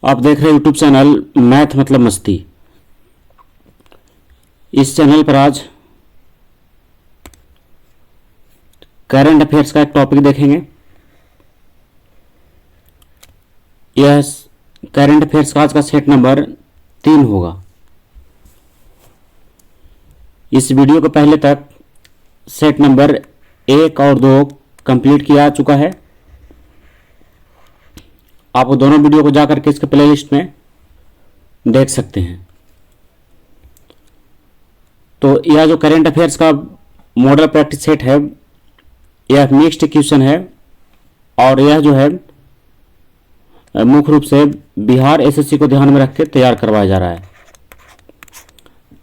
आप देख रहे हैं यूट्यूब चैनल मैथ मतलब मस्ती। इस चैनल पर आज करंट अफेयर्स का एक टॉपिक देखेंगे। यह करंट अफेयर्स का आज का सेट नंबर 3 होगा। इस वीडियो को पहले तक सेट नंबर 1 और 2 कंप्लीट किया जा चुका है। आप वो दोनों वीडियो को जाकर के इसके प्लेलिस्ट में देख सकते हैं। तो यह जो करंट अफेयर्स का मॉडल प्रैक्टिस सेट है, यह मिक्स्ड क्वेश्चन है और यह जो है मुख्य रूप से बिहार एसएससी को ध्यान में रख के तैयार करवाया जा रहा है।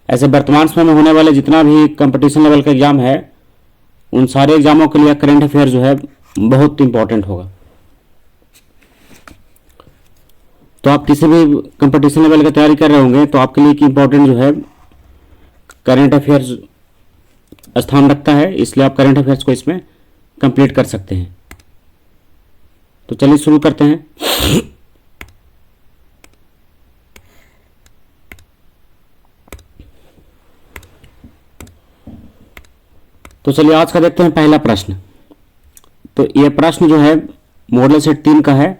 ऐसे वर्तमान समय में होने वाले जितना भी कंपटीशन लेवल का एग्जाम है, उन सारे एग्जामों के लिए करंट अफेयर जो है बहुत इंपॉर्टेंट होगा। तो आप किसी भी कंपटीशन लेवल की तैयारी कर रहे होंगे तो आपके लिए इंपॉर्टेंट जो है करंट अफेयर्स स्थान रखता है, इसलिए आप करंट अफेयर्स को इसमें कंप्लीट कर सकते हैं। तो चलिए शुरू करते हैं। तो चलिए आज का देखते हैं पहला प्रश्न। तो यह प्रश्न जो है मॉडल सेट 3 का है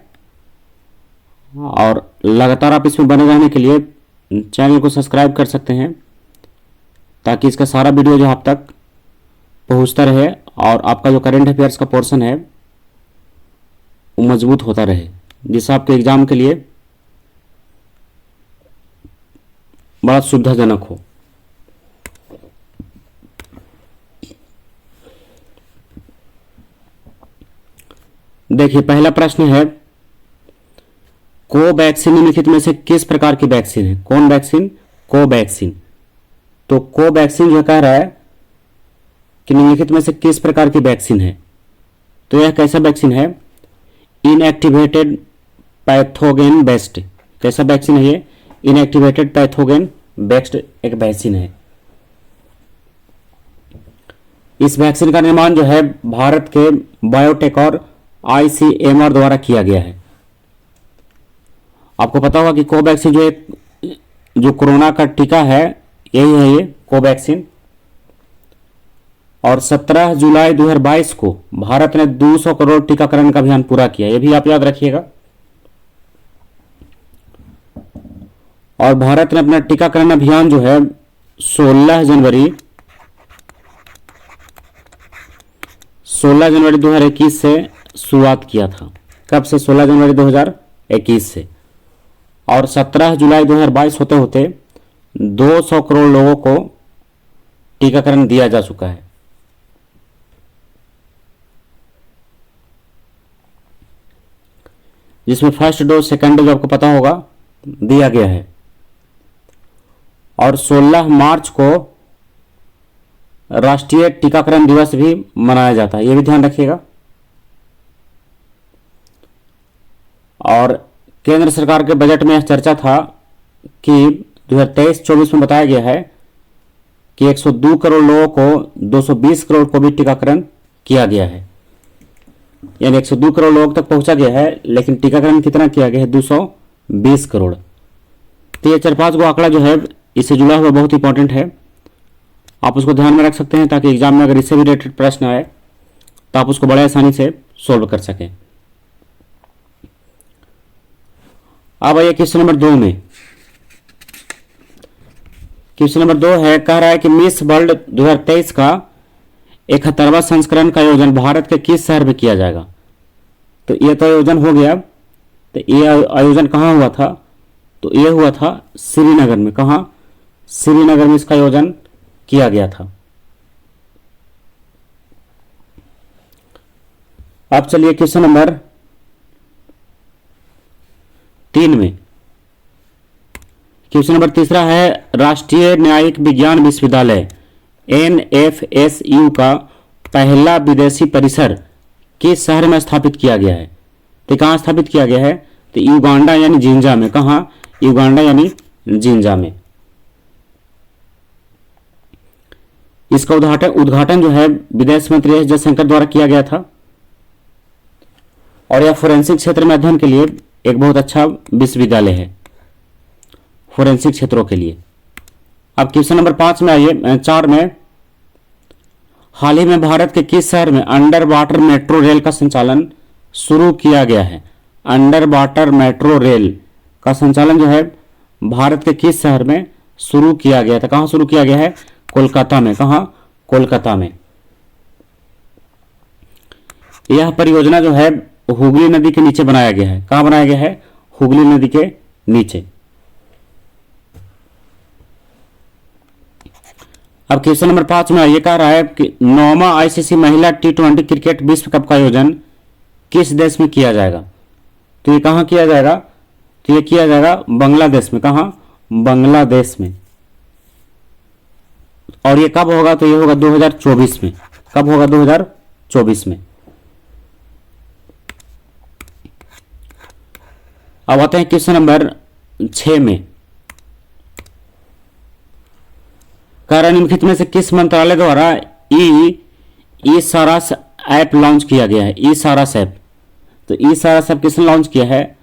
और लगातार आप इसमें बने रहने के लिए चैनल को सब्सक्राइब कर सकते हैं ताकि इसका सारा वीडियो जो आप तक पहुंचता रहे और आपका जो करंट अफेयर्स का पोर्शन है वो मजबूत होता रहे, जिससे आपके एग्जाम के लिए बड़ा सुविधाजनक हो। देखिए पहला प्रश्न है, कोवैक्सीन निम्नलिखित में से किस प्रकार की वैक्सीन है? कौन वैक्सीन? कोवैक्सीन। तो कोवैक्सीन जो कह रहा है कि निम्नलिखित में से किस प्रकार की वैक्सीन है, तो यह कैसा वैक्सीन है? Inactivated pathogen based. कैसा वैक्सीन है ये? इनएक्टिवेटेड पैथोगेन बेस्ड एक वैक्सीन है। इस वैक्सीन का निर्माण जो है भारत के बायोटेक और आईसीएमआर द्वारा किया गया है। आपको पता होगा कि कोवैक्सीन जो कोरोना का टीका है, यही है ये कोवैक्सीन। और 17 जुलाई 2022 को भारत ने 200 करोड़ टीकाकरण का अभियान पूरा किया, ये भी आप याद रखिएगा। और भारत ने अपना टीकाकरण अभियान जो है 16 जनवरी 2021 से शुरुआत किया था। कब से? 16 जनवरी 2021 से। और 17 जुलाई 2022 होते होते 200 करोड़ लोगों को टीकाकरण दिया जा चुका है। जिसमें फर्स्ट डोज सेकंड डोज आपको पता होगा दिया गया है। और 16 मार्च को राष्ट्रीय टीकाकरण दिवस भी मनाया जाता है, यह भी ध्यान रखिएगा। और केंद्र सरकार के बजट में यह चर्चा था कि 2023-24 में बताया गया है कि 102 करोड़ लोगों को 220 करोड़ को भी टीकाकरण किया गया है, यानी 102 करोड़ लोगों तक पहुंचा गया है, लेकिन टीकाकरण कितना किया गया है? 220 करोड़। तो ये 4-5 को आंकड़ा जो है इससे जुड़ा हुआ बहुत इंपॉर्टेंट है, आप उसको ध्यान में रख सकते हैं ताकि एग्जाम में अगर इससे भी रिलेटेड प्रश्न आए तो आप उसको बड़े आसानी से सोल्व कर सकें। अब आइए क्वेश्चन नंबर 2 में। क्वेश्चन नंबर 2 है, कह रहा है कि मिस वर्ल्ड 2023 का 71वां संस्करण का आयोजन भारत के किस शहर में किया जाएगा? तो यह तो आयोजन हो गया। तो ये आयोजन कहाँ हुआ था? तो यह हुआ था श्रीनगर में। कहाँ? श्रीनगर में इसका आयोजन किया गया था। अब चलिए क्वेश्चन नंबर 3 में। क्वेश्चन नंबर 3 है, राष्ट्रीय न्यायिक विज्ञान विश्वविद्यालय NFSU का पहला विदेशी परिसर किस शहर में स्थापित किया गया है? तो कहाँ स्थापित किया गया है? तो युगांडा यानी जिंजा में। कहाँ? युगांडा यानी जिंजा में। इसका उद्घाटन जो है विदेश मंत्री एस जयशंकर द्वारा किया गया था और यह फोरेंसिक क्षेत्र में अध्ययन के लिए एक बहुत अच्छा विश्वविद्यालय है फोरेंसिक क्षेत्रों के लिए। अब क्वेश्चन नंबर 5 में आइए, 4 में, हाल ही में भारत के किस शहर में अंडर वाटर मेट्रो रेल का संचालन शुरू किया गया है? अंडर वाटर मेट्रो रेल का संचालन जो है भारत के किस शहर में शुरू किया गया था? कहां शुरू किया गया है? कोलकाता में। कहां? कोलकाता में। यह परियोजना जो है हुगली नदी के नीचे बनाया गया है। कहां बनाया गया है? हुगली नदी के नीचे। अब क्वेश्चन नंबर 5 में ये कह रहा है कि 9वां आईसीसी महिला T20 क्रिकेट विश्व कप का आयोजन किस देश में किया जाएगा? तो ये कहां किया जाएगा? तो ये किया जाएगा बांग्लादेश में। कहां? बांग्लादेश में। और ये कब होगा? तो ये होगा 2024 में। कब होगा? 2024 में। अब आते हैं क्वेश्चन नंबर 6 में, निम्नलिखित में से किस मंत्रालय द्वारा ई सारास ऐप लॉन्च किया गया है? ई सारास ऐप। तो ई सारास ऐप किसने लॉन्च किया है?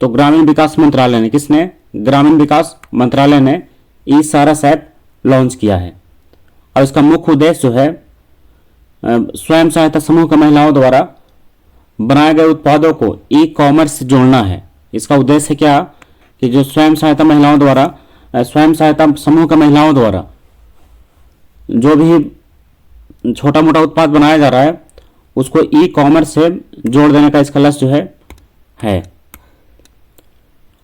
तो ग्रामीण विकास मंत्रालय ने। किसने? ग्रामीण विकास मंत्रालय ने ई सारास ऐप लॉन्च किया है। और इसका मुख्य उद्देश्य जो है स्वयं सहायता समूह की महिलाओं द्वारा बनाए गए उत्पादों को ई कॉमर्स से जोड़ना है। इसका उद्देश्य क्या? कि जो स्वयं सहायता महिलाओं द्वारा, स्वयं सहायता समूह की महिलाओं द्वारा जो भी छोटा मोटा उत्पाद बनाया जा रहा है उसको ई कॉमर्स से जोड़ देने का इसका लक्ष्य जो है।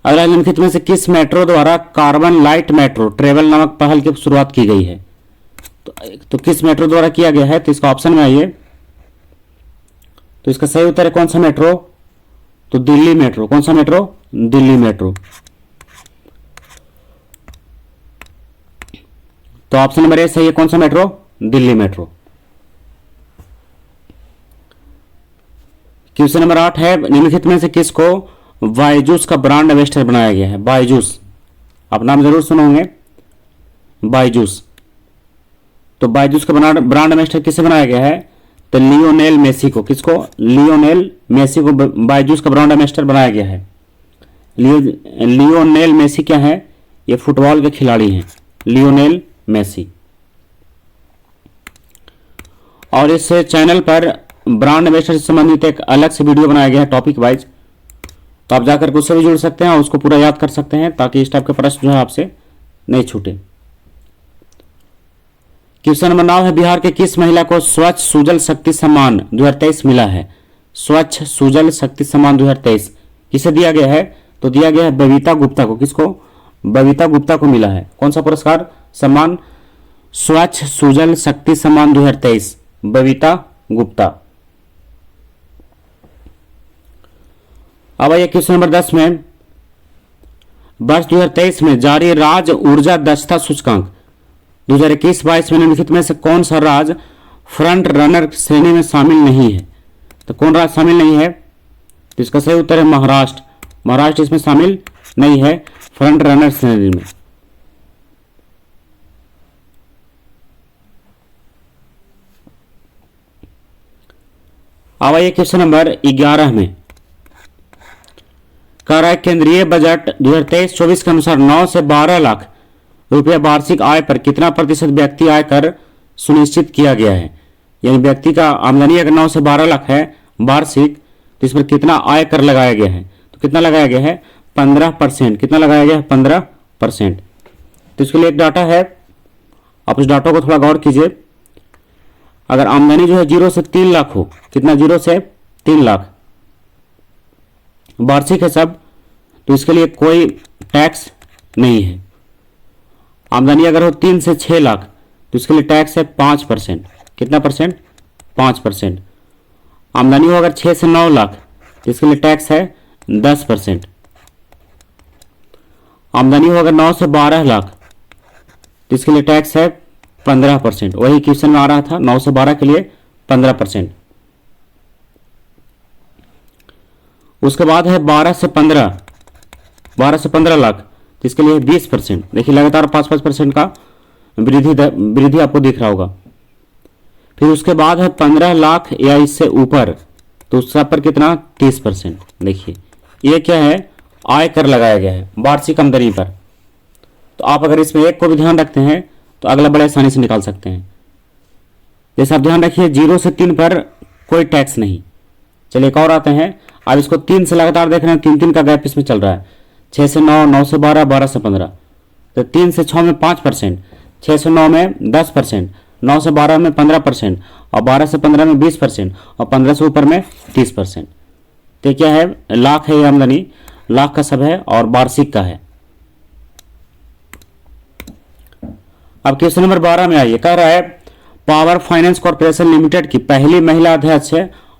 अगला, निम्नलिखित में से किस मेट्रो द्वारा कार्बन लाइट मेट्रो ट्रेवल नामक पहल की शुरुआत की गई है? तो किस मेट्रो द्वारा किया गया है? तो इसका ऑप्शन में आइए, तो इसका सही उत्तर है कौन सा मेट्रो? तो दिल्ली मेट्रो। कौन सा मेट्रो? दिल्ली मेट्रो। तो ऑप्शन नंबर ए सही है। कौन सा metro? Delhi metro. Question number 8 है, निम्नलिखित में से किसको बायजूस का ब्रांड एम्बेसडर बनाया गया है? बायजूस, आप नाम जरूर सुने होंगे, बायजूस। तो बायजूस का ब्रांड एम्बेसडर किसे बनाया गया है? तो लियोनेल मेसी को। किसको? लियोनेल मेसी को बायजूस का ब्रांड एम्बेसडर बनाया गया है। लियोनेल मेसी क्या है? ये फुटबॉल के खिलाड़ी हैं, लियोनेल मेसी। और इस चैनल पर ब्रांड एम्बेसडर से संबंधित एक अलग से वीडियो बनाया गया है टॉपिक वाइज, तो आप जाकर के उससे भी जुड़ सकते हैं और उसको पूरा याद कर सकते हैं ताकि इस टाइप के प्रश्न जो है आपसे नहीं छूटे। क्वेश्चन नंबर 9 है, बिहार के किस महिला को स्वच्छ सुजल शक्ति सम्मान 2023 मिला है? स्वच्छ सुजल शक्ति सम्मान 2023 किसे दिया गया है? तो दिया गया है बबीता गुप्ता को। किसको? बबीता गुप्ता को मिला है। कौन सा पुरस्कार? सम्मान स्वच्छ सुजल शक्ति सम्मान 2023, बबीता गुप्ता। अब आइए क्वेश्चन नंबर 10 में, वर्ष 2023 में जारी राज्य ऊर्जा दक्षता सूचकांक 2021-22 में निम्नलिखित में से कौन सा राज्य फ्रंट रनर श्रेणी में शामिल नहीं है? तो कौन राज्य शामिल नहीं है? तो इसका सही उत्तर है महाराष्ट्र। महाराष्ट्र इसमें शामिल नहीं है फ्रंट रनर श्रेणी में। अब आइए क्वेश्चन नंबर 11 में, कह रहा है केंद्रीय बजट 2023-24 के अनुसार 9 से 12 लाख रुपया वार्षिक आय पर कितना प्रतिशत व्यक्ति आय कर सुनिश्चित किया गया है? यानी व्यक्ति का आमदनी अगर 9 से 12 लाख है वार्षिक, तो इस पर कितना आय कर लगाया गया है? तो कितना लगाया गया है? 15%। कितना लगाया गया है? 15%। तो इसके लिए एक डाटा है, आप उस डाटा को थोड़ा गौर कीजिए। अगर आमदनी जो है 0 से 3 लाख हो, कितना? 0 से 3 लाख वार्षिक है सब, तो इसके लिए कोई टैक्स नहीं है। आमदनी अगर हो 3 से 6 लाख तो इसके लिए टैक्स है 5%। कितना परसेंट? 5%। आमदनी हो अगर 6 से 9 लाख तो इसके लिए टैक्स है 10%। आमदनी हो अगर 9 से 12 लाख तो इसके लिए टैक्स है 15%। वही क्वेश्चन में आ रहा था, 9 से 12 के लिए 15%। उसके बाद है 12 से 15 लाख तो इसके लिए 20%। देखिए लगातार 5-5% का वृद्धि आपको दिख रहा होगा। फिर उसके बाद है 15 लाख या इससे ऊपर, तो उस सब पर कितना? 30%। देखिए ये क्या है, आय कर लगाया गया है वार्षिक आमदनी पर। तो आप अगर इसमें एक को भी ध्यान रखते हैं तो अगला बड़े आसानी से निकाल सकते हैं। जैसे आप ध्यान रखिए 0 से 3 पर कोई टैक्स नहीं। चलिए एक और आते हैं। अब इसको 3 से लगातार देख रहे हैं, 3 3 का गैप इसमें चल रहा है। 6 से 9, 9 से 12, 12 से 15। तो 3 से 6 में 5%, 6 से 9 में 10%, 9 से 12 में 15%, और 12 से 15 में 20%, और 15 से ऊपर में 30%। तो क्या है, लाख है ये आमदनी, लाख का सब है और वार्षिक का है। अब क्वेश्चन नंबर 12 में आइए, कह रहा है पावर फाइनेंस कॉर्पोरेशन लिमिटेड की पहली महिला अध्यक्ष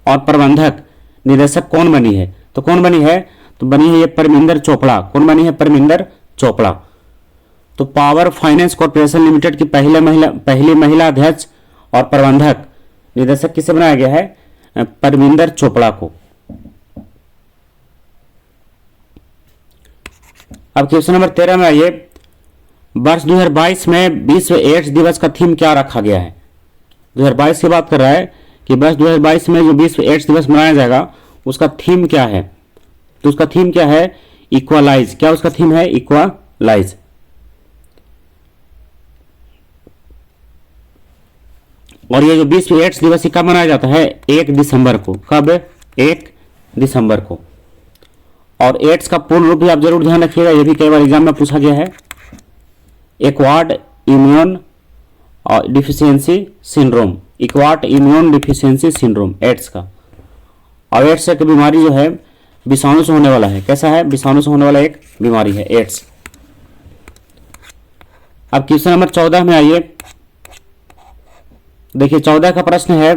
और प्रबंधक निदेशक कौन बनी है? तो कौन बनी है? तो बनी है ये परमिंदर चोपड़ा। कौन बनी है? परमिंदर चोपड़ा। तो पावर फाइनेंस कॉर्पोरेशन लिमिटेड की पहली महिला अध्यक्ष और प्रबंधक निदेशक किसे बनाया गया है? परमिंदर चोपड़ा को। अब क्वेश्चन नंबर 13 में आइए, वर्ष 2022 में विश्व एड्स दिवस का थीम क्या रखा गया है? 2022 की बात कर रहा है कि वर्ष 2022 में जो विश्व एड्स दिवस मनाया जाएगा उसका थीम क्या है? तो उसका थीम क्या है? इक्वलाइज। क्या उसका थीम है? इक्वलाइज। और ये जो विश्व एड्स दिवस कब मनाया जाता है? 1 दिसंबर को। कब? 1 दिसंबर को। और एड्स का पूर्ण रूप भी आप जरूर ध्यान रखिएगा, ये भी कई बार एग्जाम में पूछा गया है। Acquired immune deficiency syndrome, acquired immune deficiency syndrome AIDS का। और एड्स एक बीमारी जो है विषाणु से होने वाला है। कैसा है? विषाणु से होने वाला एक बीमारी है एड्स। अब क्वेश्चन नंबर 14 में आइए, देखिए 14 का प्रश्न है,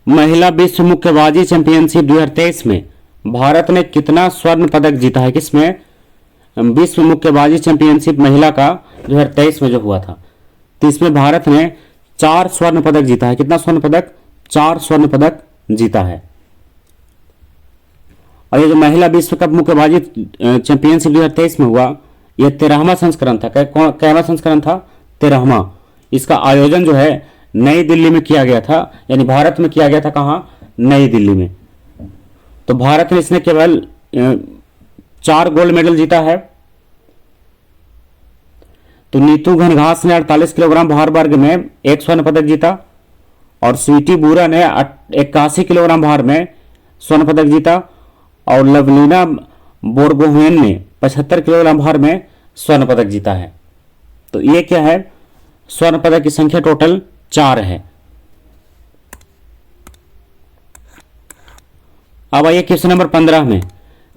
महिला विश्व मुक्केबाजी चैंपियनशिप 2023 में भारत ने कितना स्वर्ण पदक जीता है? किसमें? विश्व मुक्केबाजी चैंपियनशिप महिला का 2023 में जो हुआ था, तो इसमें भारत ने 4 स्वर्ण पदक जीता है। कितना स्वर्ण पदक? 4 स्वर्ण पदक जीता है। और ये जो महिला विश्व कप मुक्केबाजी चैंपियनशिप 2023 में हुआ, यह 13वां संस्करण था। कैवा संस्करण था? 13वां। इसका आयोजन जो है नई दिल्ली में किया गया था, यानी भारत में किया गया था। कहाँ? नई दिल्ली में। तो भारत ने इसने केवल 4 गोल्ड मेडल जीता है। तो नीतू घनघास ने 48 किलोग्राम भार वर्ग में 1 स्वर्ण पदक जीता, और स्वीटी बुरा ने 81 किलोग्राम भार में स्वर्ण पदक जीता, और लवलीना बोरगोहेन ने 75 किलोग्राम भार में स्वर्ण पदक जीता है। तो ये क्या है? स्वर्ण पदक की संख्या टोटल 4 है। अब आइए क्वेश्चन नंबर 15 में,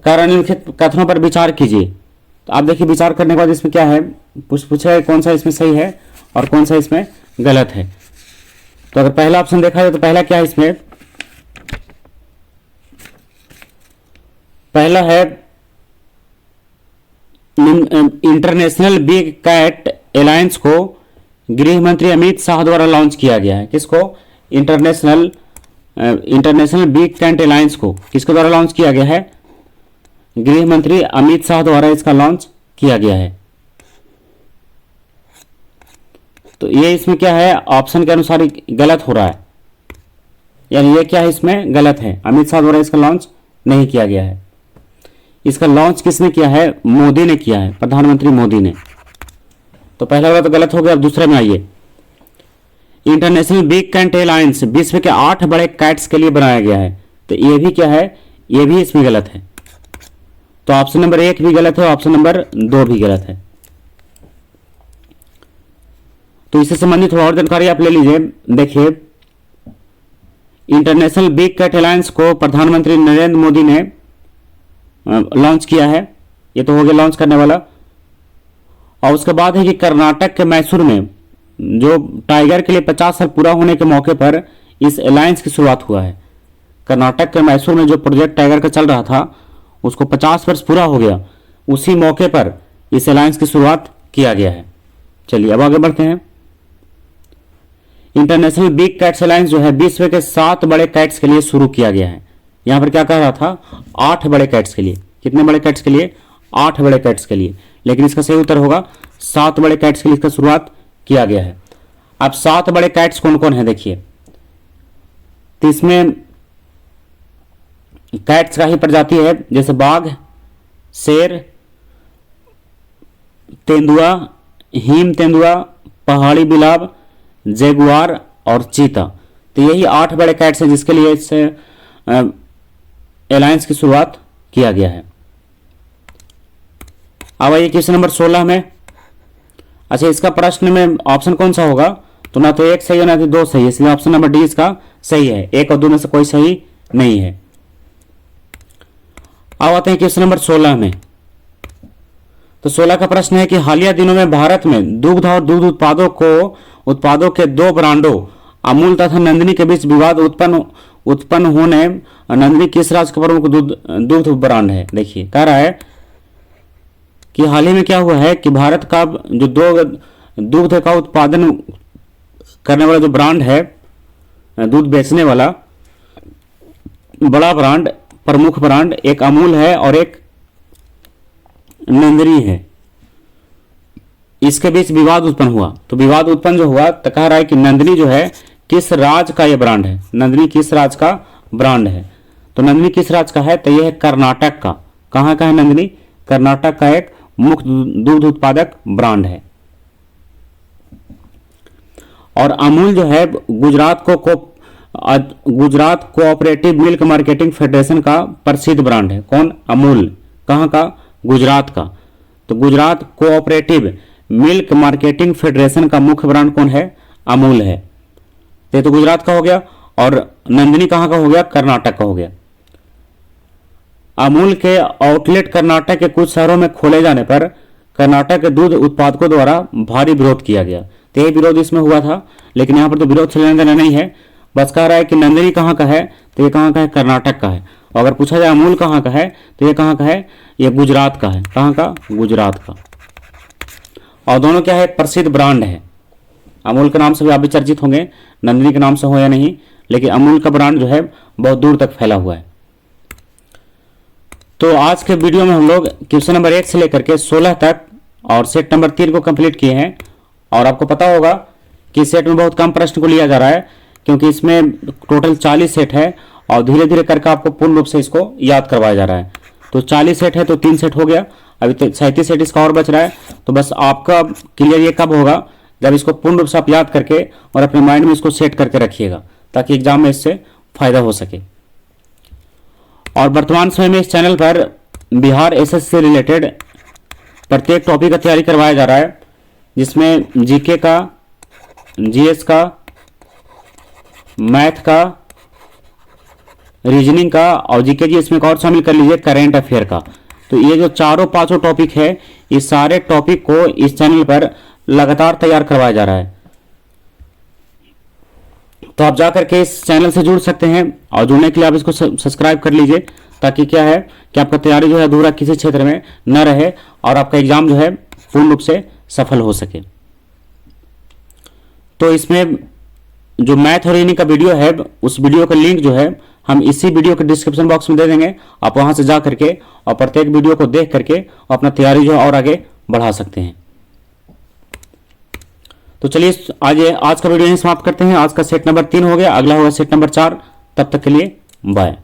निम्नलिखित कथनों पर विचार कीजिए। तो आप देखिए विचार करने के बाद इसमें क्या है, पूछा है कौन सा इसमें सही है और कौन सा इसमें गलत है। तो अगर पहला ऑप्शन देखा जाए तो पहला क्या है इसमें? पहला है इंटरनेशनल बिग कैट अलायंस को गृह मंत्री अमित शाह द्वारा लॉन्च किया गया है। किसको? इंटरनेशनल बिग कैट अलायंस को किसके द्वारा लॉन्च किया गया है? गृह मंत्री अमित शाह द्वारा इसका लॉन्च किया गया है। तो ये इसमें क्या है? ऑप्शन के अनुसार गलत हो रहा है, यानी ये क्या है? इसमें गलत है। अमित शाह द्वारा इसका लॉन्च नहीं किया गया है। इसका लॉन्च किसने किया है? मोदी ने किया है, प्रधानमंत्री मोदी ने। तो पहला वाला तो गलत हो गया। अब दूसरे में आइए, इंटरनेशनल बिग कैट अलायंस विश्व के 8 बड़े कैट्स के लिए बनाया गया है। तो ये भी क्या है? ये भी इसमें गलत है। तो ऑप्शन नंबर 1 भी गलत है, ऑप्शन नंबर 2 भी गलत है। तो इससे संबंधित और जानकारी आप ले लीजिए। देखिए, इंटरनेशनल बिग कैट अलायंस को प्रधानमंत्री नरेंद्र मोदी ने लॉन्च किया है। ये तो हो गया लॉन्च करने वाला। और उसके बाद है कि कर्नाटक के मैसूर में जो टाइगर के लिए 50 साल पूरा होने के मौके पर इस अलायंस की शुरुआत हुआ है। कर्नाटक के मैसूर में जो प्रोजेक्ट टाइगर का चल रहा था उसको 50 वर्ष पूरा हो गया, उसी मौके पर इस अलायंस की शुरुआत किया गया है। चलिए अब आगे बढ़ते हैं। इंटरनेशनल बिग कैट्स अलायंस जो है विश्व के 7 बड़े कैट्स के लिए शुरू किया गया है। यहां पर क्या कह रहा था? 8 बड़े कैट्स के लिए। कितने बड़े कैट्स के लिए? 8 बड़े कैट्स के लिए। लेकिन इसका सही उत्तर होगा 7 बड़े कैट्स के लिए इसका शुरुआत किया गया है। अब 7 बड़े कैट्स कौन कौन है? देखिए, तो इसमें कैट्स का ही प्रजाति है, जैसे बाघ, शेर, तेंदुआ, हिम तेंदुआ, पहाड़ी बिलाव, जैगुआर और चीता। तो यही 8 बड़े कैट्स हैं जिसके लिए इस एलायंस की शुरुआत किया गया है। अब आइए क्वेश्चन नंबर 16 में। अच्छा, इसका प्रश्न में ऑप्शन कौन सा होगा? तो ना तो एक सही है ना तो 2 सही है, इसलिए ऑप्शन नंबर डी इसका सही है। 1 और 2 में से कोई सही नहीं है। अब आते हैं क्वेश्चन नंबर 16 में। तो 16 का प्रश्न है कि हालिया दिनों में भारत में दुग्ध और दुग्ध उत्पादों के 2 ब्रांडों अमूल तथा नंदिनी के बीच विवाद उत्पन्न होने नंदिनी किस राज्य का प्रमुख दुग्ध ब्रांड है? देखिए, कह रहा है कि हाल ही में क्या हुआ है कि भारत का जो दुग्ध का उत्पादन करने वाला जो ब्रांड है, दूध बेचने वाला बड़ा ब्रांड, प्रमुख ब्रांड, एक अमूल है और एक नंदिनी है। इसके बीच विवाद उत्पन्न हुआ। तो विवाद उत्पन्न जो हुआ तो कह रहा है कि नंदिनी जो है किस राज्य का यह ब्रांड है? नंदिनी किस राज्य का ब्रांड है? तो नंदिनी किस राज्य का है? तो यह है कर्नाटक का। कहाँ का है नंदिनी? कर्नाटक का एक मुख्य दूध उत्पादक ब्रांड है। और अमूल जो है Gujarat cooperative milk marketing federation का प्रसिद्ध ब्रांड है। कौन? अमूल। कहाँ का? गुजरात का। तो Gujarat cooperative milk marketing federation का मुख्य ब्रांड कौन है? अमूल है। ये तो गुजरात का हो गया। और नंदिनी कहाँ का हो गया? कर्नाटक का हो गया। अमूल के आउटलेट कर्नाटक के कुछ शहरों में खोले जाने पर कर्नाटक के दूध उत्पादकों द्वारा भारी विरोध किया गया। तो यही विरोध इसमें हुआ था, लेकिन यहाँ पर तो विरोध से लेना देना नहीं है। बस कह रहा है कि नंदिनी कहाँ का है? तो ये कहाँ का है? कर्नाटक का है। और अगर पूछा जाए अमूल कहाँ का है तो ये कहाँ का है? ये गुजरात का है। कहाँ का? गुजरात का। और दोनों क्या है? प्रसिद्ध ब्रांड है। अमूल के नाम से भी आप भी चर्चित होंगे, नंदिनी के नाम से हो या नहीं, लेकिन अमूल का ब्रांड जो है बहुत दूर तक फैला हुआ है। तो आज के वीडियो में हम लोग क्वेश्चन नंबर 1 से लेकर के 16 तक और सेट नंबर 3 को कंप्लीट किए हैं। और आपको पता होगा कि सेट में बहुत कम प्रश्न को लिया जा रहा है, क्योंकि इसमें टोटल 40 सेट है और धीरे धीरे करके आपको पूर्ण रूप से इसको याद करवाया जा रहा है। तो 40 सेट है तो 3 सेट हो गया, अभी 37 सेट इसका और बच रहा है। तो बस आपका क्लियर ये कब होगा? जब इसको पूर्ण रूप से आप याद करके और अपने माइंड में इसको सेट करके रखिएगा, ताकि एग्जाम में इससे फायदा हो सके। और वर्तमान समय में इस चैनल पर बिहार एसएससी से रिलेटेड प्रत्येक टॉपिक का तैयारी करवाया जा रहा है, जिसमें जीके का, जीएस का, मैथ का, रीजनिंग का और जीके जी इसमें और शामिल कर लीजिए करेंट अफेयर का। तो ये जो चारों पांचों टॉपिक है, इस सारे टॉपिक को इस चैनल पर लगातार तैयार करवाया जा रहा है। तो आप जाकर के इस चैनल से जुड़ सकते हैं और जुड़ने के लिए आप इसको सब्सक्राइब कर लीजिए, ताकि क्या है कि आपका तैयारी जो है अधूरा किसी क्षेत्र में न रहे और आपका एग्जाम जो है पूर्ण रूप से सफल हो सके। तो इसमें जो मैथ और रीजनिंग का वीडियो है, उस वीडियो का लिंक जो है हम इसी वीडियो के डिस्क्रिप्शन बॉक्स में दे देंगे। आप वहां से जा करके और प्रत्येक वीडियो को देख करके अपना तैयारी जो है और आगे बढ़ा सकते हैं। तो चलिए आज का वीडियो यहीं समाप्त करते हैं। आज का सेट नंबर 3 हो गया, अगला होगा सेट नंबर 4। तब तक के लिए बाय।